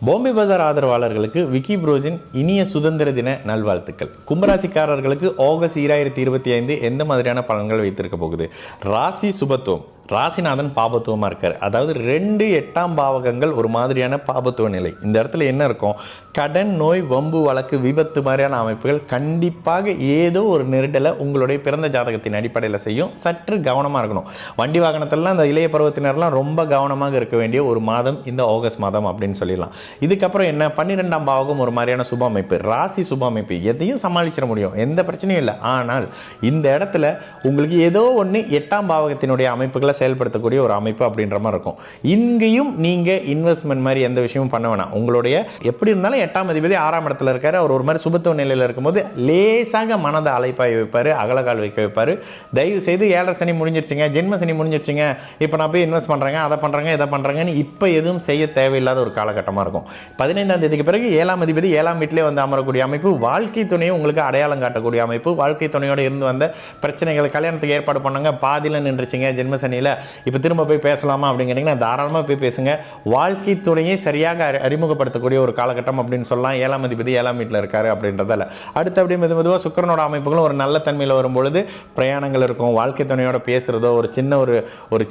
பாம்பே பஜார் ஆதரவாளர்களுக்கு விக்கி ப்ரோஸின் இனிய சுதந்திர தின நல்வாழ்த்துக்கள். கும்பராசிக்காரர்களுக்கு ஆகஸ்ட் 2025 எந்த மாதிரியான பலன்கள் வைத்திருக்க போகுது? ராசி சுபத்துவம், ராசிநாதன் பாபத்துவமாக இருக்கார். அதாவது 2 8ஆம் பாவகங்கள் ஒரு மாதிரியான பாபத்துவ நிலை. இந்த இடத்துல என்ன இருக்கும்? கடன், நோய், வம்பு, வழக்கு, விபத்து மாதிரியான அமைப்புகள் கண்டிப்பாக ஏதோ ஒரு நெருடலை உங்களுடைய பிறந்த ஜாதகத்தின் அடிப்படையில் செய்யும். சற்று கவனமாக இருக்கணும். வண்டி வாகனத்திலாம் அந்த இளைய பருவத்தினர்லாம் ரொம்ப கவனமாக இருக்க வேண்டிய ஒரு மாதம் இந்த ஆகஸ்ட் மாதம் அப்படின்னு சொல்லிடலாம். இதுக்கப்புறம் என்ன? 12ஆம் பாவகம் ஒரு மாதிரியான சுப அமைப்பு, ராசி சுப அமைப்பு, எதையும் சமாளிச்சிட முடியும், எந்த பிரச்சனையும் இல்லை. ஆனால் இந்த இடத்துல உங்களுக்கு ஏதோ ஒன்று 8ஆம் பாவகத்தினுடைய அமைப்புகளை செயல்படுத்தக்கூடிய ஒரு அமைப்பு அப்படின்ற மாதிரி இருக்கும். இங்கேயும் நீங்கள் இன்வெஸ்ட்மெண்ட் மாதிரி எந்த விஷயமும் பண்ண வேணாம். உங்களுடைய எப்படி இருந்தாலும் 8ஆம் அதிபதி 6ஆம் இடத்துல இருக்காரு. அவர் ஒரு மாதிரி சுபத்துவ நிலையில் இருக்கும்போது லேசாக மனதை அலைப்பாய் வைப்பார், அகலகால் வைக்க வைப்பார். தயவு செய்து 7.5 சனி முடிஞ்சிருச்சுங்க, ஜென்ம சனி முடிஞ்சிருச்சுங்க, இப்போ நான் போய் இன்வெஸ்ட் பண்ணுறேங்க, அதை பண்ணுறேங்க, இதை பண்ணுறேங்கன்னு இப்போ எதுவும் செய்ய தேவையில்லாத ஒரு காலகட்டமாக இருக்கும். 15ஆம் தேதிக்கு பிறகு 7ஆம் அதிபதி 7ஆம் வீட்டிலே வந்து அமரக்கூடிய அமைப்பு, வாழ்க்கை துணையை உங்களுக்கு அடையாளம் காட்டக்கூடிய அமைப்பு. வாழ்க்கை துணையோடு இருந்து வந்த பிரச்சனைகள், கல்யாணத்துக்கு ஏற்பாடு பண்ணாங்க, பாதியில் நின்றுச்சிங்க ஜென்ம சனியில், இப்போ திரும்ப போய் பேசலாமா அப்படிங்கிறீங்கன்னா தாராளமாக போய் பேசுங்க. வாழ்க்கை துணையை சரியாக அறிமுகப்படுத்தக்கூடிய ஒரு காலகட்டம் அப்படின்னு சொல்லலாம். 7ஆம் அதிபதி 7ஆம் வீட்டில் இருக்காரு அப்படின்றதால அடுத்து அப்படியே மெதுவாக சுக்கிரனோட அமைப்புகளும் ஒரு நல்ல தன்மையில் வரும்பொழுது பிரயாணங்கள் இருக்கும். வாழ்க்கை துணையோட பேசுகிறதோ, ஒரு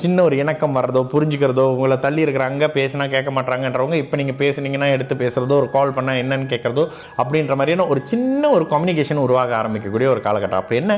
சின்ன ஒரு இணக்கம் வர்றதோ, புரிஞ்சுக்கிறதோ, உங்களை தள்ளி இருக்கிறாங்க பேசினா கேட்க மாட்டாங்கன்றவங்க இப்போ நீங்கள் பேசுனீங்கன்னா எடுத்து பேசுகிறதோ, ஒரு கால் பண்ணால் என்னன்னு கேட்குறதோ அப்படின்ற மாதிரியான ஒரு சின்ன ஒரு கம்யூனிகேஷன் உருவாக ஆரம்பிக்கக்கூடிய ஒரு காலகட்டம். அப்போ என்ன?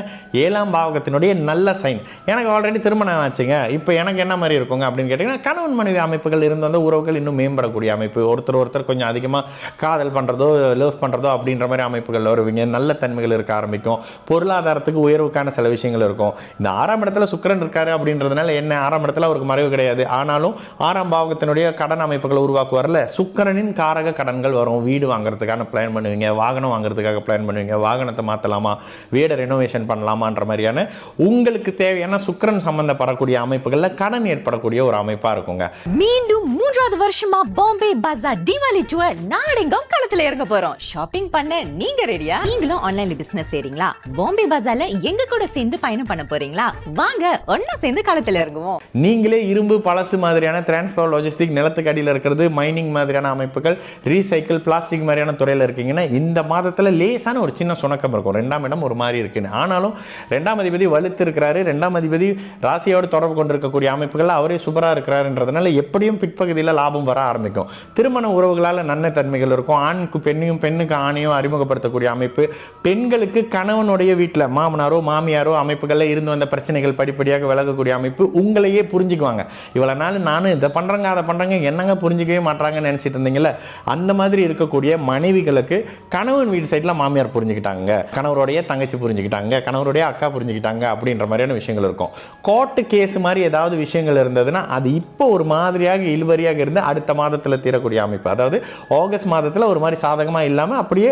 7ஆம் பாவகத்தினுடைய நல்ல சைன். எனக்கு ஆல்ரெடி திருமணம் ஆச்சுங்க, இப்போ எனக்கு என்ன மாதிரி இருக்குங்க அப்படின்னு கேட்டிங்கன்னா, கணவன் மனைவி அமைப்புகள் இருந்து வந்த உறவுகள் இன்னும் மேம்படக்கூடிய அமைப்பு, ஒருத்தர் கொஞ்சம் அதிகமாக காதல் பண்ணுறதோ, லவ் பண்ணுறதோ அப்படின்ற மாதிரி அமைப்புகள் வருவீங்க. நல்ல தன்மைகள் இருக்க ஆரம்பிக்கும். பொருளாதாரத்துக்கு உயர்வுக்கான சில விஷயங்கள் இருக்கும். இந்த 6ஆம் இடத்துல சுக்கிரன் இருக்காரு அப்படின்றதுனால என்ன? 6ஆம் இடத்துல அவருக்கு மறைவு கிடையாது. ஆனாலும் 6ஆம் பாவகத்தினுடைய கடன் அமைப்புகளை உருவாக்குவார்ல, சுக்கிரனின் காரக கடன்கள் வரும். வீடு வாங்குறதுக்கான பிளான் பண்ணுவீங்க, வாகனம் வாங்குறதுக்காக பிளான் பண்ணுவீங்க, வாகனத்தை மாற்றலாமா, வீடை ரெனோவேஷன் பண்ணலாமான்ற மாதிரியான உங்களுக்கு தேவையான சுக்கிரன் சம்பந்தப்படக்கூடிய அமைப்புகளில் கடன் ஏற்படக்கூடிய ஒரு அமைப்பாக இருக்குங்க. மீண்டும் 3வது வருஷமா பாம்பே பஜார் தீபாவளி டூர் நாடெங்கும் களத்துல இறங்க போறோம். ஷாப்பிங் பண்ண நீங்க ரெடியா? நீங்களும் ஆன்லைன்ல பிசினஸ் செய்றீங்களா? பாம்பே பஜார்ல எங்க கூட சேர்ந்து பயணம் பண்ண போறீங்களா? வாங்க ஒண்ணா சேர்ந்து களத்துல இறங்குவோம். நீங்களே இரும்பு, பழசு மாதிரியான டிரான்ஸ்போர்ட், லாஜிஸ்டிக், நிலத்துக்கு அடியில் இருக்கிறது, மைனிங் மாதிரியான அமைப்புகள், ரீசைக்கிள், பிளாஸ்டிக் மாதிரியான துறையில் இருக்கீங்கன்னா இந்த மாதத்துல லேசான ஒரு சின்ன சுணக்கம் இருக்கும். 2ஆம் இடம் ஒரு மாதிரி இருக்குன்னு. ஆனாலும் 2ஆம் அதிபதி வலுத்து இருக்கிறாரு. 2ஆம் அதிபதி ராசியோடு தொடர்பு கொண்டிருக்கக்கூடிய அமைப்புகள் அவரே சுபரா இருக்கிறாருன்றதுனால எப்படியும் பிற்பகுதியில் லாபம் வர ஆரம்பிக்கும். திருமண உறவுகளால் நன்மை தன்மைகள் இருக்கும். ஆணுக்கு பெண்ணையும், பெண்ணுக்கு ஆணையும் அறிமுகப்படுத்தக்கூடிய அமைப்பு. பெண்களுக்கு கணவனுடைய வீட்டில் மாமனாரோ மாமியாரோ அமைப்புகளில் இருந்து வந்த பிரச்சனைகள் படிப்படியாக விலகக்கூடிய அமைப்பு. உங்களையே புரிஞ்சுக்குவாங்க. இவ்வளோ நாள் நானும் இதை பண்ணுறேங்க, அதை பண்ணுறேங்க, என்னங்க புரிஞ்சிக்கவே மாட்டாங்கன்னு நினச்சிட்டு இருந்தீங்கல்ல, அந்த மாதிரி இருக்கக்கூடிய மனைவிகளுக்கு கணவன் வீடு சைடில் மாமியார் புரிஞ்சுக்கிட்டாங்க, கணவருடைய தங்கச்சி புரிஞ்சுக்கிட்டாங்க, கணவருடைய அக்கா புரிஞ்சுக்கிட்டாங்க அப்படின்ற மாதிரியான விஷயங்கள் இருக்கும். கோர்ட்டு கேஸ் மாதிரி ஏதாவது விஷயங்கள் இருந்ததுன்னா அது இப்போ ஒரு மாதிரியாக இழுவரியாக இருந்து அடுத்த மாதத்தில் தீரக்கூடிய அமைப்பு. அதாவது ஆகஸ்ட் மாதத்தில் ஒரு மாதிரி சாதகமாக இல்லாமல் அப்படியே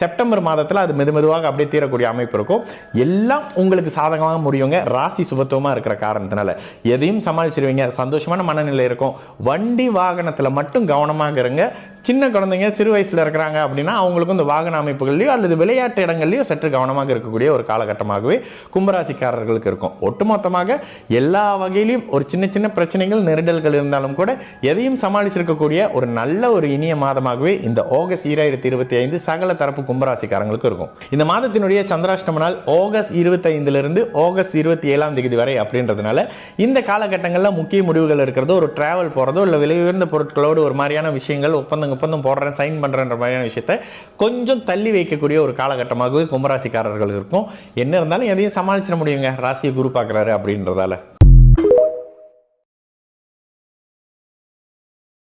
செப்டம்பர் மாதத்தில் அது மெதுவாக அப்படியே தீரக்கூடிய அமைப்பு இருக்கும். எல்லாம் உங்களுக்கு சாதகமாக முடியுங்க. ராசி சுபத்துவமாக இருக்கிற காரணத்தினால எதையும் சமாளிச்சிருவீங்க. சந்தோஷமான மனநிலை இருக்கும். வண்டி வாகனத்தில் மட்டும் கவனமாக இருங்க. சின்ன குழந்தைங்க சிறு வயசில் இருக்கிறாங்க அப்படின்னா அவங்களுக்கும் இந்த வாகன அமைப்புகள்லையோ அல்லது விளையாட்டு இடங்கள்லையோ சற்று கவனமாக இருக்கக்கூடிய ஒரு காலகட்டமாகவே கும்பராசிக்காரர்களுக்கு இருக்கும். ஒட்டுமொத்தமாக எல்லா வகையிலையும் ஒரு சின்ன பிரச்சனைகள், நெருடல்கள் இருந்தாலும் கூட எதையும் சமாளிச்சிருக்கக்கூடிய ஒரு நல்ல ஒரு இனிய மாதமாகவே இந்த ஆகஸ்ட் 2025 சகல தரப்பு கும்பராசிக்காரங்களுக்கு இருக்கும். இந்த மாதத்தினுடைய சந்திராஷ்டம நாள் ஆகஸ்ட் 25 ஆகஸ்ட் 27ஆம் தேதி வரை அப்படின்றதுனால இந்த காலகட்டங்களில் முக்கிய முடிவுகள் இருக்கிறதோ, ஒரு டிராவல் போகிறதோ, இல்லை விலை உயர்ந்த பொருட்களோடு ஒரு மாதிரியான விஷயங்கள் ஒப்பந்தம் போடுறேன், சைன் பண்றேன்ற மாதிரியான விஷயத்தை கொஞ்சம் தள்ளி வைக்கக்கூடிய ஒரு காலகட்டமாகவே கும்பராசிக்காரர்கள் இருக்கும். என்ன இருந்தாலும் எதையும் சமாளிச்சிட முடியுங்க, ராசியை குரு பார்க்குறாரு அப்படின்றதால.